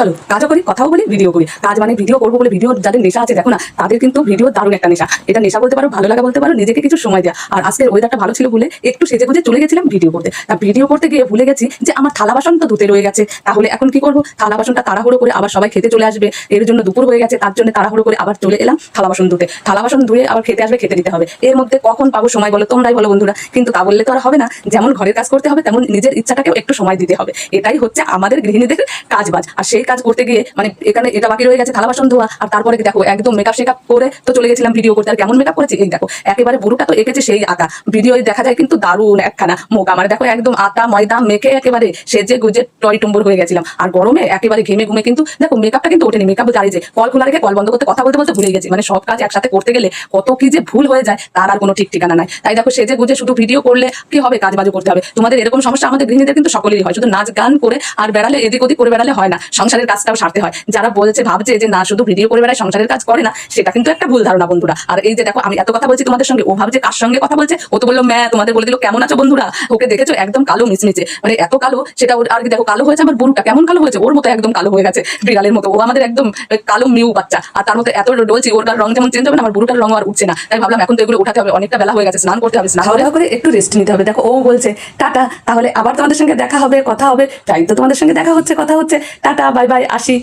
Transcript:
চলো কাজও করি, কথাও বলি, ভিডিও করি। কাজ মানে ভিডিও করবো বলে ভিডিও যাদের নেশা আছে দেখো না, তাদের কিন্তু ভিডিও দারুণ একটা নেশা। এটা নেশা বলতে পারো, ভালো লাগা বলতে পারো, নিজেকে কিছু সময় দেওয়া। আর আজকের ওয়েদারটা ভালো ছিল বলে একটু সেজে গুজে চলে গেছিলাম ভিডিও করতে। তা ভিডিও করতে গিয়ে ভুলে গেছি যে আমার থালা বাসন তো ধুতে রয়ে গেছে। তাহলে এখন কি করবো? থালা বাসনটা তাড়াহুড়ো করে, আবার সবাই খেতে চলে আসবে, এর জন্য দুপুর হয়ে গেছে, তার জন্য তাড়াহুড়ো করে আবার চলে এলাম থালা বাসন ধুতে। থালা বাসন ধুয়ে আবার খেতে আসবে, খেতে দিতে হবে। এর মধ্যে কখন পাবো সময় বলো? তোমরাই বলো বন্ধুরা। কিন্তু তা বললে তো আর হবে না। যেমন ঘরের কাজ করতে হবে, তেমন নিজের ইচ্ছাটাকেও একটু সময় দিতে হবে। এটাই হচ্ছে আমাদের গৃহিণীদের কাজ বাজ। আর সেই কাজ করতে গিয়ে মানে এখানে এটা বাকি রয়ে গেছে থালা বাসন ধোয়া। আর তারপরে দেখো একদম মেকআপ শেকআপ করে তো চলে গেছিলাম ভিডিও করতে। আর কেমন মেকআপ করেছি এই দেখো, একেবারে বুড়োটা তো এঁকেছে সেই আঁকা। ভিডিও দেখা যায় কিন্তু দারুণ একখানা মুখ আমার, দেখো একদম আটা ময়দা মেখে একেবারে সেজে গুজে টয় টুম্বর হয়ে গেছিলাম। আর গরমে একেবারে ঘেমে ঘুমে কিন্তু দেখো মেকআপটা কিন্তু ওঠেনি। মেকআপ দাঁড়িয়ে যে কল খোলা রেখে কল বন্ধ করতে কথা বলতে বলতে ভুলে গেছি। মানে সব কাজ একসাথে করতে গেলে কত কি যে ভুল হয়ে যায় তার আর কোনো ঠিক ঠিকানা নাই। তাই দেখো সেজে গুজে শুধু ভিডিও করলে কি হবে? কাজ বাজও করতে হবে। তোমাদের এরকম সমস্যা আমাদের গৃহিণীদের কিন্তু সকলেরই হয়। শুধু নাচ গান করে আর বেড়ালে এদিক ওদিক করে বেড়ালে হয় না, সংসারের কাজটাও সারতে হয়। যারা বলছে ভাবছে যে না শুধু ভিডিও করে বেড়ায় সংসারের কাজ করে না, সেটা কিন্তু একটা ভুল ধারণা বন্ধুরা। আর এই যে দেখো আমি এত কথা বলছি তোমাদের সঙ্গে, ও ভাবছে কার সঙ্গে কথা বলছে। ও তো বললো ম্যা, তোমাদের বলে দিল কেমন আছো বন্ধুরা। ওকে দেখেছো একদম কালো মিচমিচে, মানে এত কালো সেটা ওর। আর কি দেখো কালো হয়েছে আমার বুড়োটা, কেমন কালো হয়েছে, ওর মতো একদম কালো হয়ে গেছে, বিড়ালের মতো। ও আমাদের একদম কালো মিউ বাচ্চা। আর তার মধ্যে এত ডলছি, ওর রং যেমন চেঞ্জ হবে না, আমার বুড়োটার রং আর উঠছে না। তাই ভাবলাম এখন তো এগুলো উঠাতে হবে, অনেকটা বেলা হয়ে গেছে, স্নান করতে হবে, স্নান করে একটু রেস্ট নিতে হবে। দেখো ও বলছে টাটা, তাহলে আবার তোমাদের সঙ্গে দেখা হবে, কথা হবে। তাই তো তোমাদের সঙ্গে দেখা হচ্ছে, কথা হচ্ছে, টাটা বাই বাই, আসি।